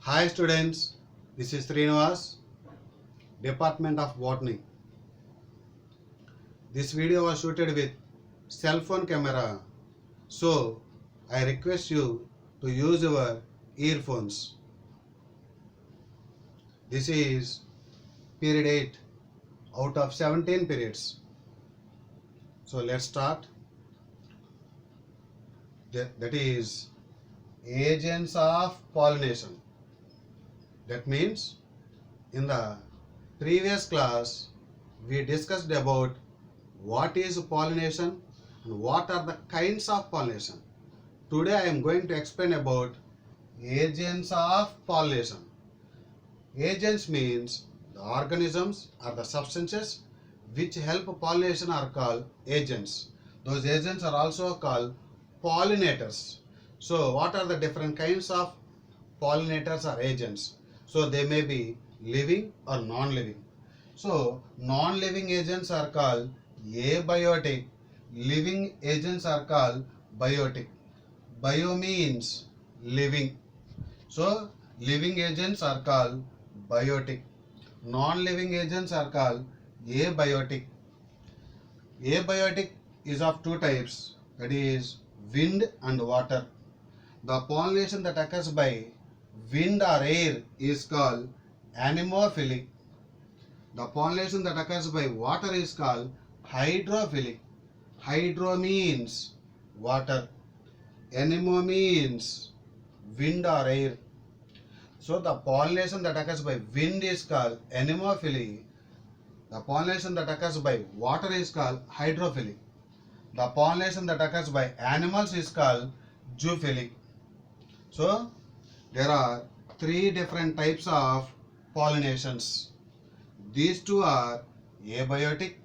Hi students, this is Srinivas, Department of Botany. This video was shooted with cell phone camera, so I request you to use your earphones. This is period 8 out of 17 periods. So let's start. That is agents of pollination. That means in the previous class we discussed about what is pollination and what are the kinds of pollination. Today I am going to explain about agents of pollination. Agents means the organisms or the substances which help pollination are called agents. Those agents are also called pollinators. So what are the different kinds of pollinators or agents? So they may be living or non-living. So non-living agents are called abiotic. Living agents are called biotic. Bio means living. So living agents are called biotic. Non-living agents are called abiotic. Abiotic is of two types, that is wind and water. The pollination that occurs by wind or air is called anemophilic. The pollination that occurs by water is called hydrophilic. Hydro means water. Anemo means wind or air. So the pollination that occurs by wind is called anemophily. The pollination that occurs by water is called hydrophilic. The pollination that occurs by animals is called zoophilic. So there are three different types of pollinations. These two are abiotic.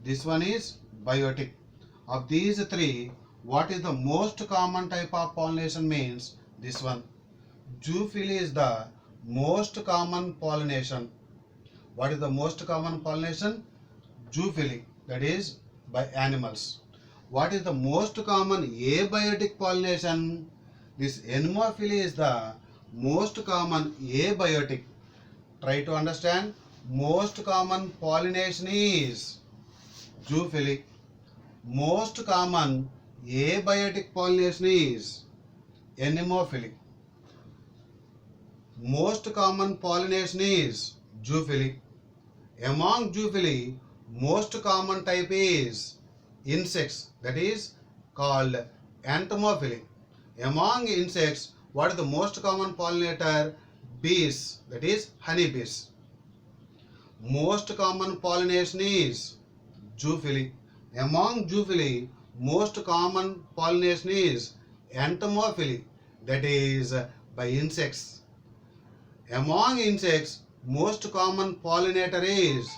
This one is biotic. Of these three, what is the most common type of pollination means this one. Zoophily is the most common pollination. What is the most common pollination? Zoophily, that is by animals. What is the most common abiotic pollination? This anemophily is the most common abiotic. Try to understand. Most common pollination is zoophily. Most common abiotic pollination is anemophily. Most common pollination is zoophily. Among zoophily, most common type is insects, that is called entomophily. Among insects, what is the most common pollinator? Bees, that is honeybees. Most common pollination is zoophily. Among zoophily, most common pollination is entomophily, that is by insects. Among insects, most common pollinator is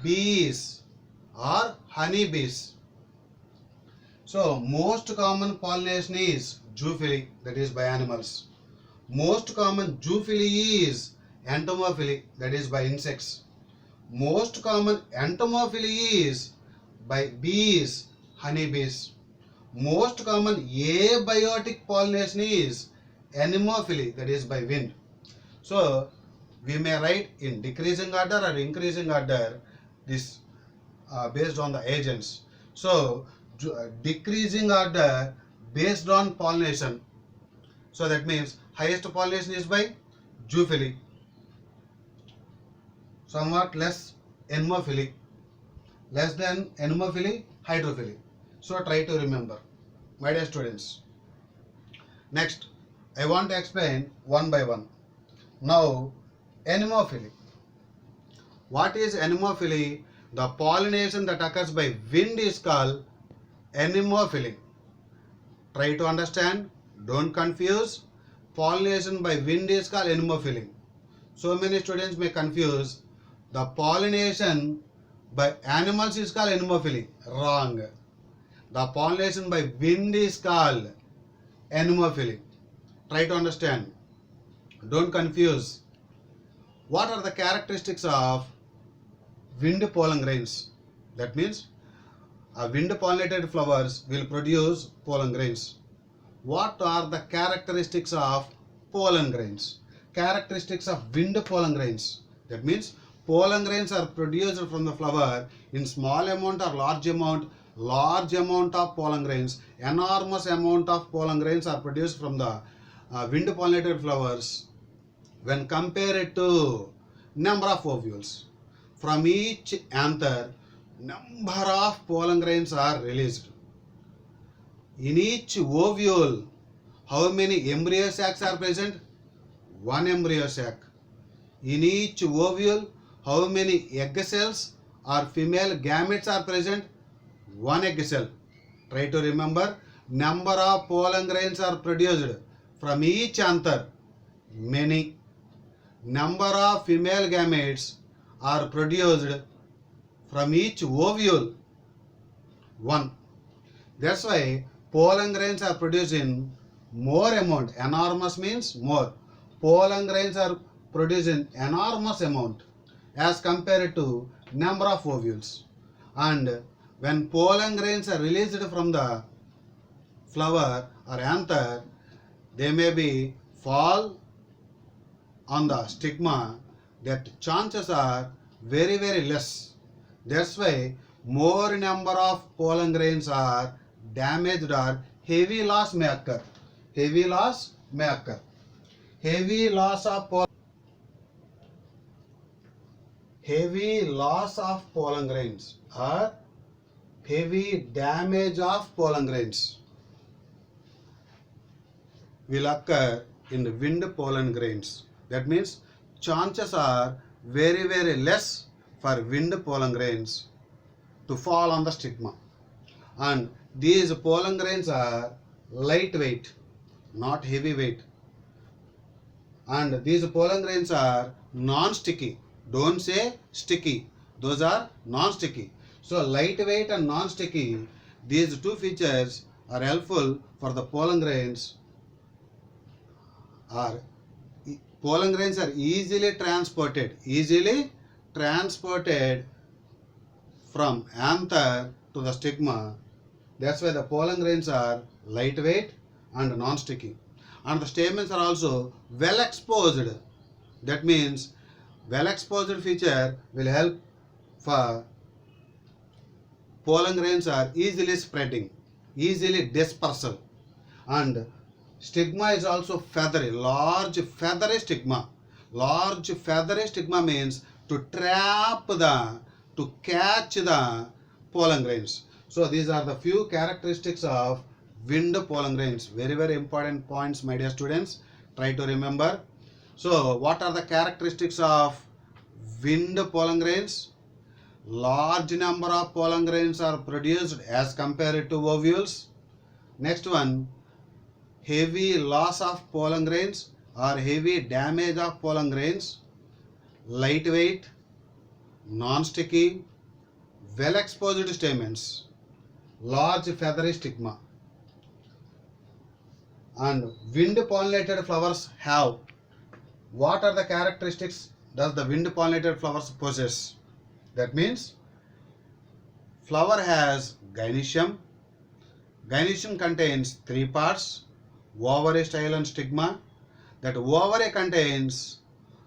bees or honeybees. So most common pollination is zoophily, that is by animals. Most common zoophily is entomophily, that is by insects. Most common entomophily is by bees, honeybees. Most common abiotic pollination is anemophily, that is by wind. So we may write in decreasing order or increasing order this based on the agents. So decreasing order based on pollination. So that means highest pollination is by zoophily. Somewhat less anemophily. Less than anemophily, hydrophily. So try to remember, my dear students. Next, I want to explain one by one. Now, anemophily. What is anemophily? The pollination that occurs by wind is called anemophily. Try to understand, don't confuse. Pollination by wind is called anemophily. So many students may confuse. The pollination by animals is called anemophily. Wrong. The pollination by wind is called anemophily. Try to understand. Don't confuse. What are the characteristics of wind pollen grains? That means wind pollinated flowers will produce pollen grains. What are the characteristics of pollen grains? characteristics of wind pollen grains. That means pollen grains are produced from the flower in small amount or large amount. Large amount of pollen grains, enormous amount of pollen grains are produced from the wind pollinated flowers when compared to number of ovules. From each anther, number of pollen grains are released. In each ovule, how many embryo sacs are present? One embryo sac. In each ovule, how many egg cells or female gametes are present? One egg cell. Try to remember, number of pollen grains are produced from each anther, many. Number of female gametes are produced from each ovule, one. That's why pollen grains are produced in more amount. Enormous means more. Pollen grains are produced in enormous amount as compared to number of ovules. And when pollen grains are released from the flower or anther, they may be fall on the stigma. That chances are very less. That's why more number of pollen grains are damaged or heavy loss may occur. Heavy loss may occur. Heavy loss of pollen grains or heavy damage of pollen grains will occur in the wind pollen grains. That means chances are very less for wind pollen grains to fall on the stigma. And these pollen grains are lightweight, not heavyweight. And these pollen grains are non-sticky. Don't say sticky. Those are non-sticky. So lightweight and non-sticky, these two features are helpful for the pollen grains. Pollen grains are easily transported from anther to the stigma. That's why the pollen grains are lightweight and non-sticky. And the stamens are also well exposed. That means well exposed feature will help for pollen grains are easily spreading, easily dispersal. And stigma is also feathery, large feathery stigma. Large feathery stigma means to catch the pollen grains. So these are the few characteristics of wind pollen grains. Very important points, my dear students. Try to remember. So what are the characteristics of wind pollen grains? Large number of pollen grains are produced as compared to ovules. Next one, heavy loss of pollen grains or heavy damage of pollen grains. Lightweight, non-sticky, well exposed stamens, large feathery stigma. And wind pollinated flowers have. What are the characteristics does the wind pollinated flowers possess? That means flower has gynoecium. Gynoecium contains three parts: ovary, style and stigma. That ovary contains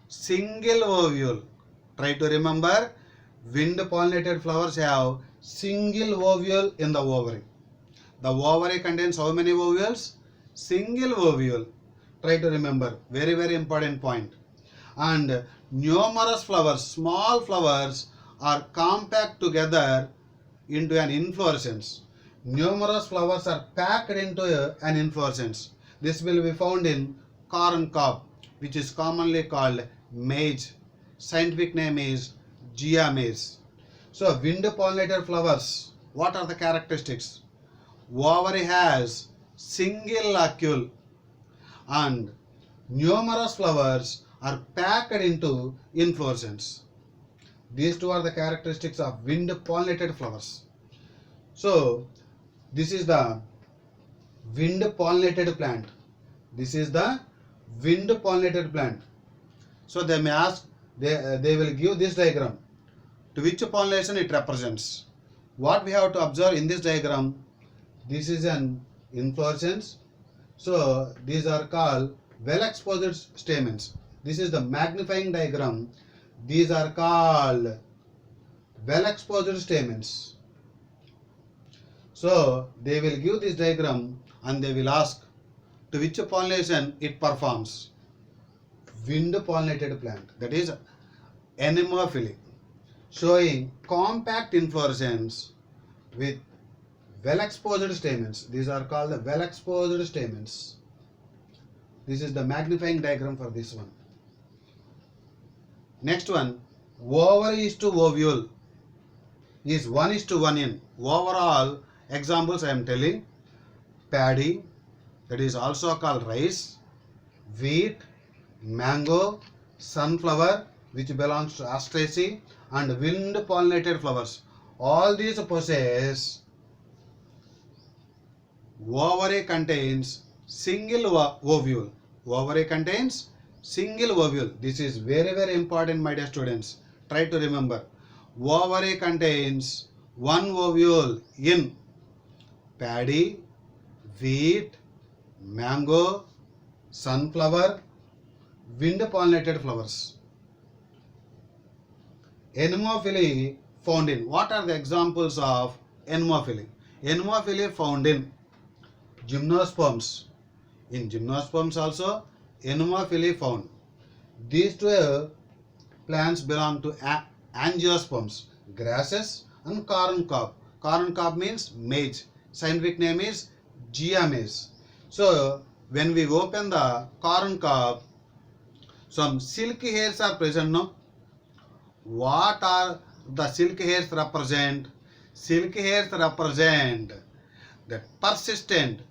single ovule. Try to remember, wind pollinated flowers have single ovule in the ovary. The ovary contains how many ovules? Single ovule. Try to remember, very important point. And numerous flowers, small flowers are compact together into an inflorescence. Numerous flowers are packed into an inflorescence. This will be found in corn cob, which is commonly called maize. Scientific name is Gia maize. So wind pollinated flowers, what are the characteristics? Ovary has single locule and numerous flowers are packed into inflorescence. These two are the characteristics of wind pollinated flowers. So this is the wind pollinated plant. This is the wind pollinated plant. So they may ask, they will give this diagram. To which pollination it represents? What we have to observe in this diagram? This is an inflorescence. So these are called well exposed stamens. This is the magnifying diagram. These are called well exposed stamens. So they will give this diagram and they will ask to which pollination it performs. Wind pollinated plant, that is anemophily, showing compact inflorescence with well exposed stamens. These are called the well exposed stamens. This is the magnifying diagram for this one. Next one, ovary is to ovule is 1:1 in. Overall examples I am telling: paddy, that is also called rice, wheat, mango, sunflower, which belongs to Asteraceae, and wind pollinated flowers. All these possess ovary contains single ovule. Ovary contains single ovule. This is very, very important, my dear students. Try to remember. Ovary contains one ovule in paddy, wheat, mango, sunflower, wind pollinated flowers. Anemophily found in. What are the examples of anemophily? Anemophily found in gymnosperms. In gymnosperms also anemophily found. These two plants belong to angiosperms, grasses and corn cob. Corn cob means maize. Scientific name is Gia maize. So when we open the corn cob, some silky hairs are present. No? What are the silky hairs represent? Silky hairs represent the persistent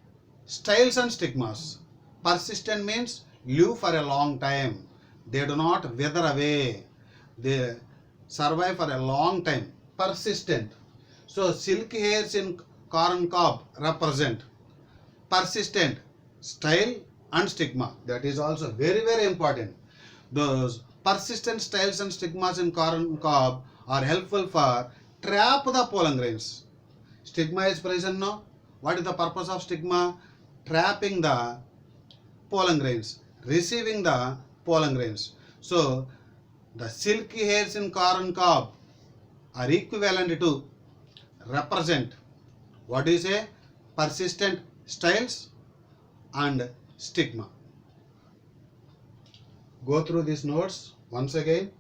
styles and stigmas. Persistent means live for a long time. They do not wither away. They survive for a long time. Persistent. So silky hairs in corn cob represent persistent style and stigma. That is also very, very important. Those persistent styles and stigmas in corn cob are helpful for trap the pollen grains. Stigma is present now. What is the purpose of stigma? Trapping the pollen grains, receiving the pollen grains. So the silky hairs in corn cob are equivalent to represent what is a persistent styles and stigma. Go through these notes once again.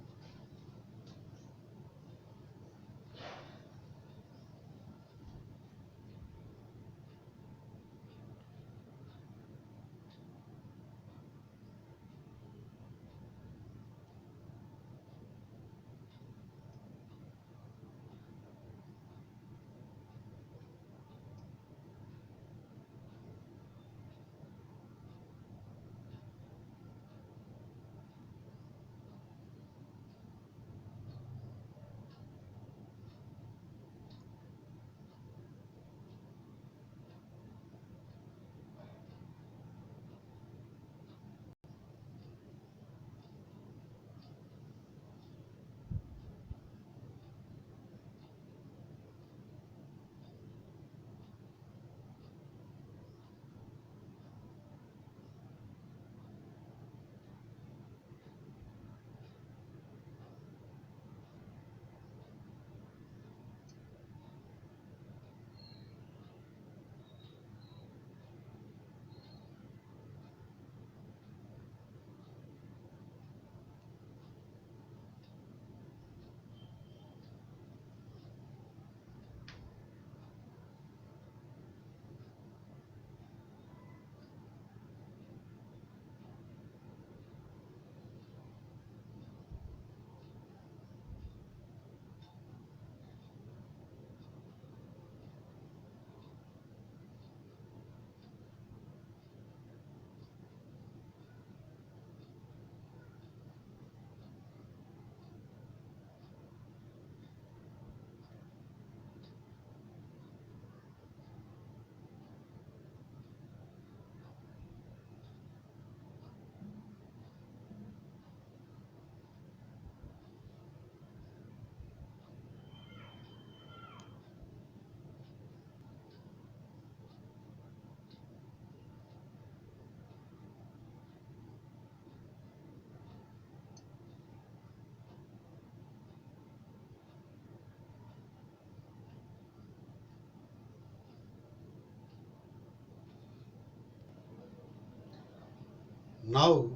Now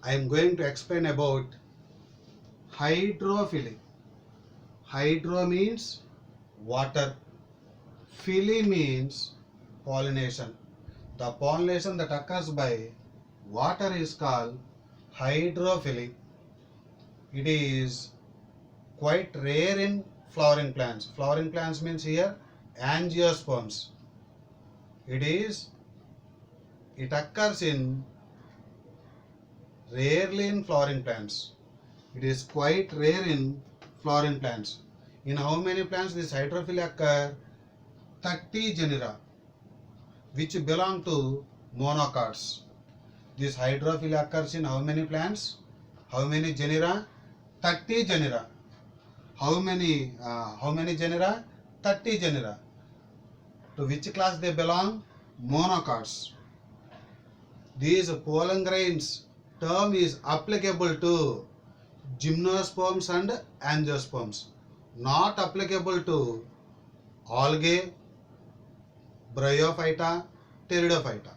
I am going to explain about hydrophily. Hydro means water. Phily means pollination. The pollination that occurs by water is called hydrophily. It is quite rare in flowering plants. Flowering plants means here angiosperms. It occurs in rarely in flowering plants. It is quite rare in flowering plants. In how many plants this hydrophily occur? 30 genera which belong to monocots. This hydrophily occurs in how many plants? How many genera? 30 genera. How many genera? 30 genera. To which class they belong? Monocots. These pollen grains term is applicable to gymnosperms and angiosperms, not applicable to algae, bryophyta, pteridophyta.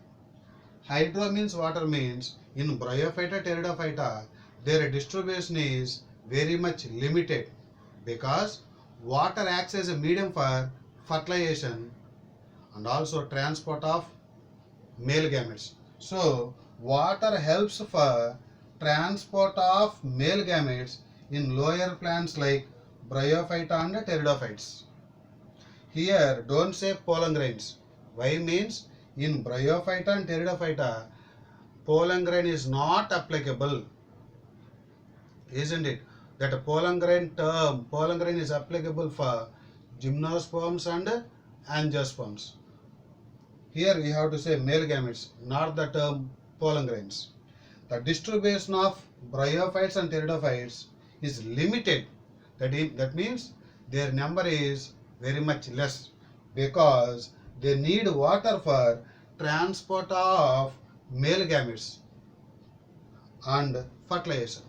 Hydro means water means in bryophyta, pteridophyta their distribution is very much limited because water acts as a medium for fertilization and also transport of male gametes. So water helps for transport of male gametes in lower plants like bryophyta and pteridophytes. Here don't say pollen grains. Why means in bryophyta and pteridophyta pollen grain is not applicable, isn't it? That pollen grain is applicable for gymnosperms and angiosperms. Here we have to say male gametes, not the term pollen grains. The distribution of bryophytes and pteridophytes is limited. That means their number is very much less because they need water for transport of male gametes and fertilization.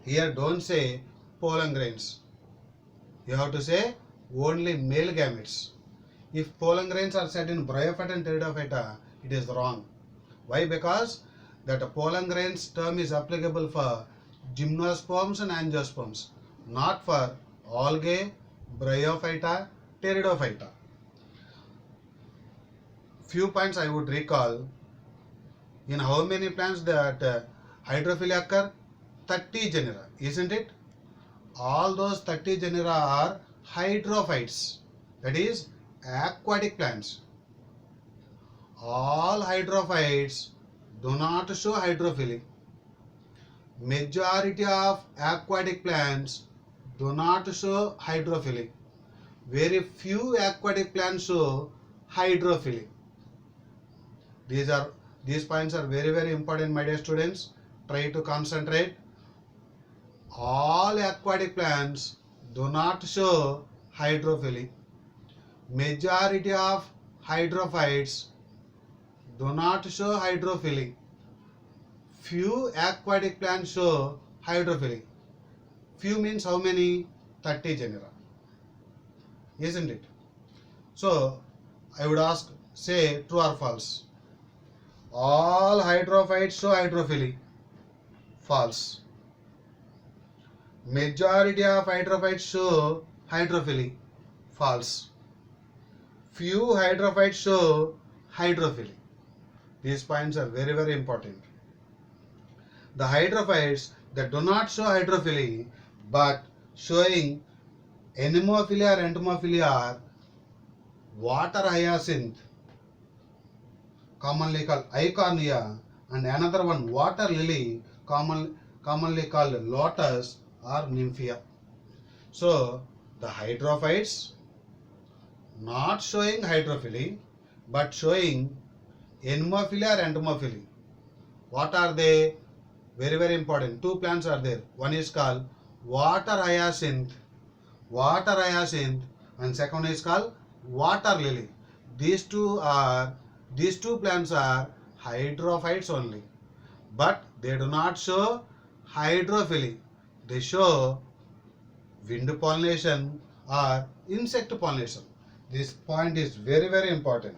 Here don't say pollen grains. You have to say only male gametes. If pollen grains are said in bryophyta and pteridophyta, it is wrong. Why? Because that pollen grains term is applicable for gymnosperms and angiosperms, not for algae, bryophyta, pteridophyta. Few points I would recall. In how many plants that hydrophily occur? 30 genera, isn't it? All those 30 genera are hydrophytes, that is aquatic plants. All hydrophytes do not show hydrophily. Majority of aquatic plants do not show hydrophily. Very few aquatic plants show hydrophily. These points are very, very important, my dear students. Try to concentrate. All aquatic plants do not show hydrophily. Majority of hydrophytes do not show hydrophily. Few aquatic plants show hydrophily. Few means how many? 30 genera. Isn't it? So I would ask, say true or false. All hydrophytes show hydrophily. False. Majority of hydrophytes show hydrophily. False. Few hydrophytes show hydrophily. These points are very, very important. The hydrophytes that do not show hydrophily but showing anemophilia or entomophilia are water hyacinth, commonly called eichhornia, and another one water lily, commonly called lotus or nymphea. So the hydrophytes not showing hydrophily but showing anemophilia or entomophilia. What are they? Very, very important. Two plants are there. One is called water hyacinth, and second is called water lily. These two plants are hydrophytes only, but they do not show hydrophily. They show wind pollination or insect pollination. This point is very, very important.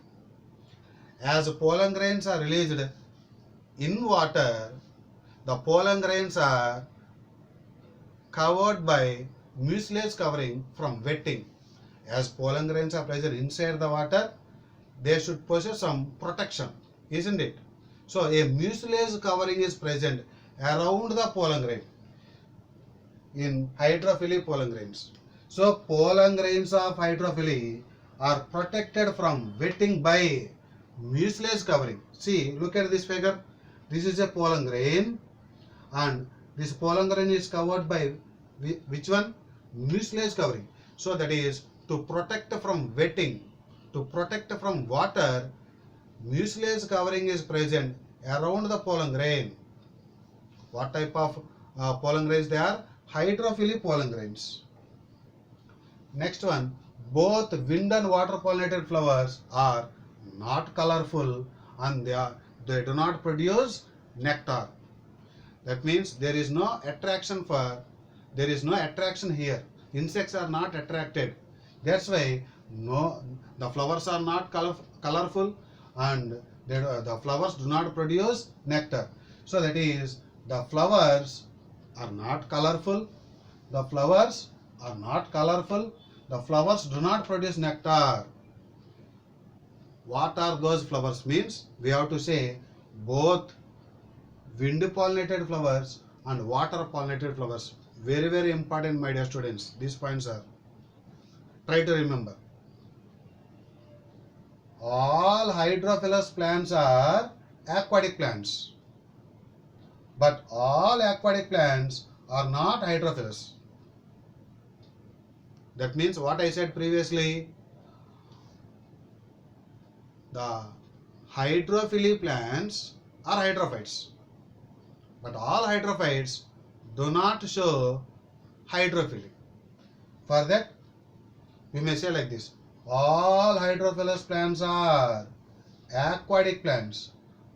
As pollen grains are released In water, the pollen grains are covered by mucilage covering from wetting. As pollen grains are present inside the water, they should possess some protection, isn't it? So a mucilage covering is present around the pollen grain in hydrophily pollen grains. So pollen grains of hydrophily are protected from wetting by mucilage covering. See, look at this figure. This is a pollen grain, and this pollen grain is covered by which one? Mucilage covering. So that is to protect from wetting, to protect from water, mucilage covering is present around the pollen grain. What type of pollen grains they are? Hydrophily pollen grains. Next one, both wind and water pollinated flowers are not colorful and they do not produce nectar. That means there is no attraction here. Insects are not attracted. That's why the flowers are not colorful and the flowers do not produce nectar. So that is, the flowers are not colorful. The flowers are not colorful. The flowers do not produce nectar. What are those flowers means? We have to say both wind pollinated flowers and water pollinated flowers. Very, very important, my dear students. These points are. Try to remember. All hydrophilous plants are aquatic plants. But all aquatic plants are not hydrophilous. That means what I said previously, the hydrophily plants are hydrophytes. But all hydrophytes do not show hydrophily. For that, we may say like this: all hydrophilous plants are aquatic plants,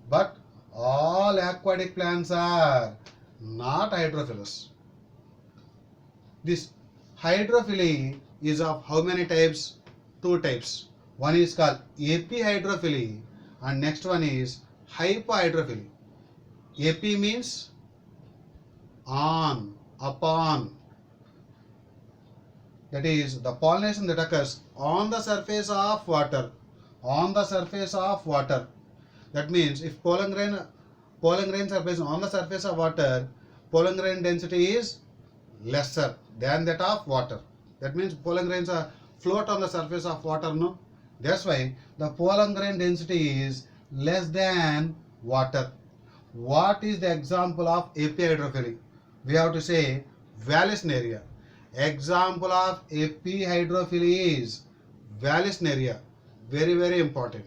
but all aquatic plants are not hydrophilous. This hydrophily is of how many types? Two types. One is called epihydrophily and next one is hypohydrophily. Epi means on, upon. That is the pollination that occurs on the surface of water. On the surface of water. That means if pollen grains are present on the surface of water, pollen grain density is lesser than that of water. That means pollen grains are float on the surface of water, no? That's why the pollen grain density is less than water. What is the example of epihydrophily? We have to say Vallisneria. Example of epihydrophily is Vallisneria. Very, very important.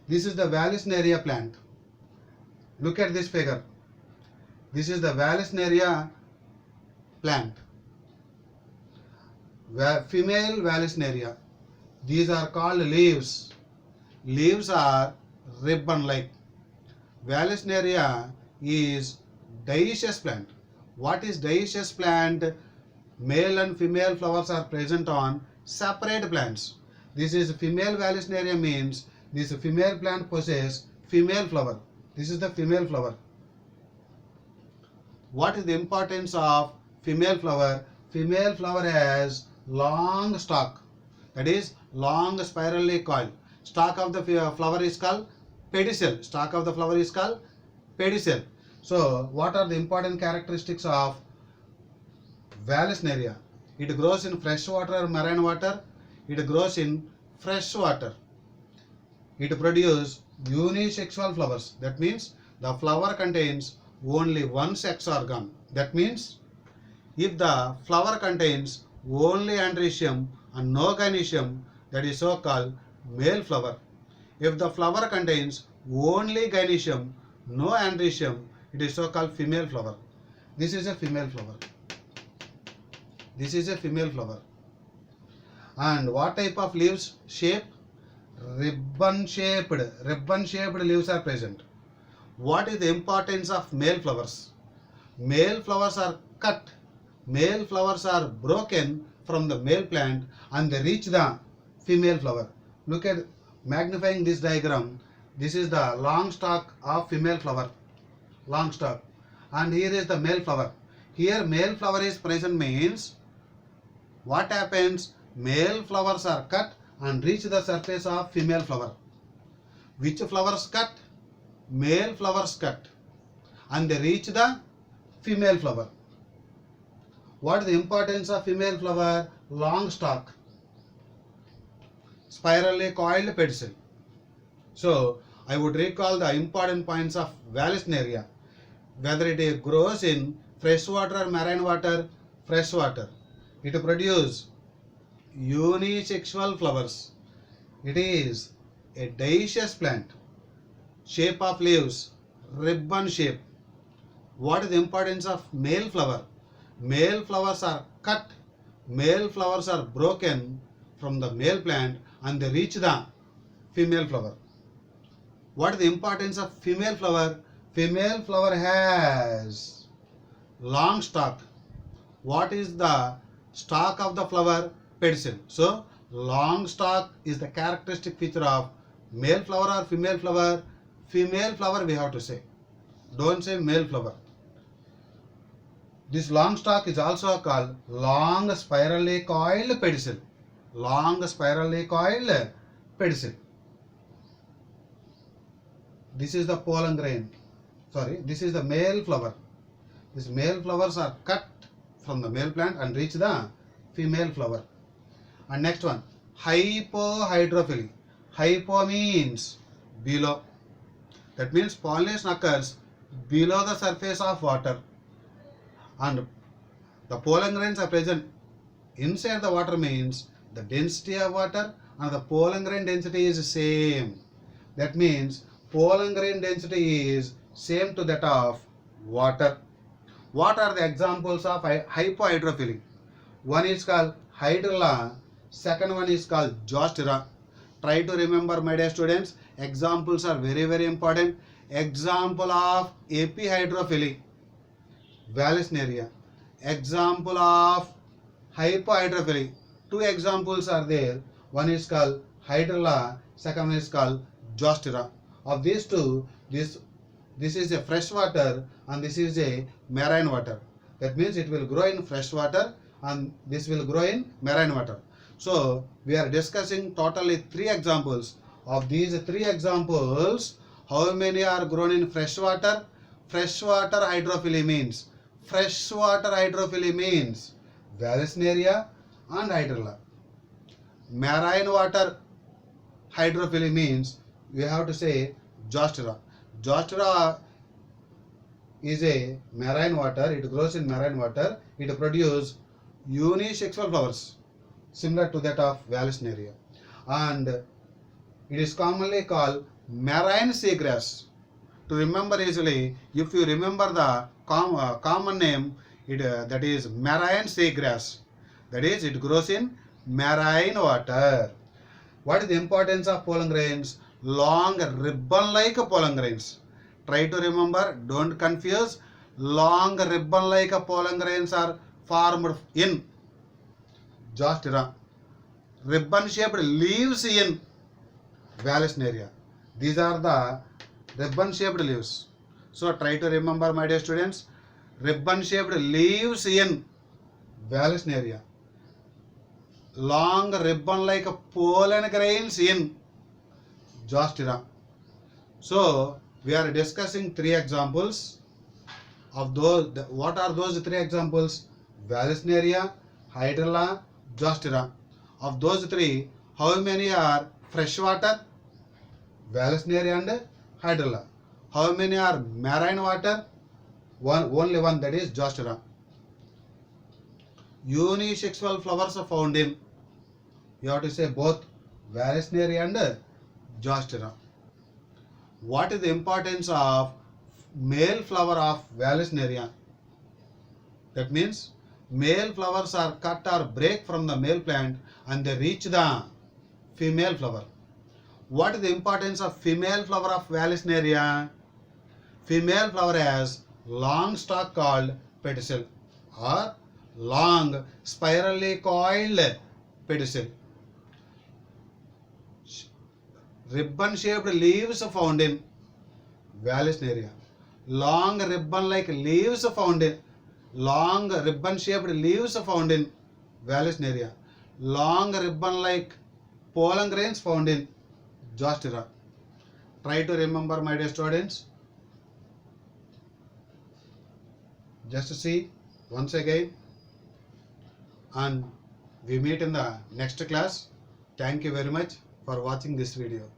This is the Vallisneria plant. Look at this figure. This is the Vallisneria plant. Female Vallisneria. These are called leaves. Leaves are ribbon-like. Vallisneria is dioecious plant. What is dioecious plant? Male and female flowers are present on separate plants. This is female Vallisneria means this female plant possesses female flower. This is the female flower. What is the importance of female flower? Female flower has long stalk. That is long spirally coiled. Stalk of the flower is called pedicel. Stalk of the flower is called pedicel. So what are the important characteristics of Vallisneria? It grows in fresh water or marine water. It grows in fresh water. It produces unisexual flowers. That means the flower contains only one sex organ. That means if the flower contains only androecium and no gynoecium, that is so called male flower. If the flower contains only gynoecium, no androecium, it is so called female flower. This is a female flower. This is a female flower. And what type of leaves? Shape? Ribbon shaped leaves are present. What is the importance of male flowers? Male flowers are cut. Male flowers are broken from the male plant and they reach the female flower. Look at magnifying this diagram. This is the long stalk of female flower. long stalk, and here is the male flower. Here male flower is present means what happens? Male flowers are cut and reach the surface of female flower. Which flowers cut? Male flowers cut and they reach the female flower. What is the importance of female flower? Long stalk, spirally coiled pedicel. So I would recall the important points of Vallisneria. Whether it grows in freshwater or marine water, freshwater. It produces unisexual flowers. It is a dioecious plant. Shape of leaves, ribbon shape. What is the importance of male flower? Male flowers are cut, male flowers are broken from the male plant and they reach the female flower. What is the importance of female flower? Female flower has long stalk. What is the stalk of the flower? Pedicel. So long stalk is the characteristic feature of male flower or female flower. Female flower we have to say. Don't say male flower. This long stalk is also called long spirally coiled pedicel. Long spirally coiled pedicel. This is the pollen grain. This is the male flower. These male flowers are cut from the male plant and reach the female flower. And next one, hypohydrophily. Hypo means below. That means pollination occurs below the surface of water. And the pollen grains are present inside the water means the density of water and the pollen grain density is same. That means pollen grain density is same to that of water. What are the examples of hypohydrophily? One is called hydrilla, second one is called zostera. Try to remember, my dear students, examples are very, very important. Example of epihydrophily, Vallisneria. Example of hypohydrophily. Two examples are there. One is called hydrilla, second one is called zostera. Of these two, this is a fresh water and this is a marine water. That means it will grow in fresh water and this will grow in marine water. So we are discussing totally three examples. Of these three examples, how many are grown in fresh water? Freshwater hydrophily means Vallisneria and hydrilla. Marine water hydrophily means we have to say zostera. Zostera is a marine water. It grows in marine water. It produces unisexual flowers similar to that of Vallisneria. And it is commonly called marine seagrass. To remember easily, if you remember the common name, that is marine seagrass. That is, it grows in marine water. What is the importance of pollen grains? Long ribbon-like pollen grains. Try to remember, don't confuse. Long ribbon-like pollen grains are formed in zostera. Ribbon-shaped leaves in Vallisneria. These are the ribbon-shaped leaves. So try to remember, my dear students. Ribbon-shaped leaves in Vallisneria. Long ribbon-like pollen grains in zostera. So we are discussing three examples of those. What are those three examples? Vallisneria, hydrilla, zostera. Of those three, how many are freshwater? Vallisneria and hydrilla. How many are marine water? Only one, that is zostera. Unisexual flowers are found in, you have to say both Vallisneria and zostera. What is the importance of male flower of Vallisneria? That means male flowers are cut or break from the male plant and they reach the female flower. What is the importance of female flower of Vallisneria? Female flower has long stalk called pedicel or long spirally coiled pedicel. Ribbon shaped leaves found in Vallisneria. long ribbon like leaves found in long ribbon shaped leaves found in Vallisneria, long ribbon like pollen grains found in Zostera. Try to remember, my dear students. Just see once again, and we meet in the next class. Thank you very much for watching this video.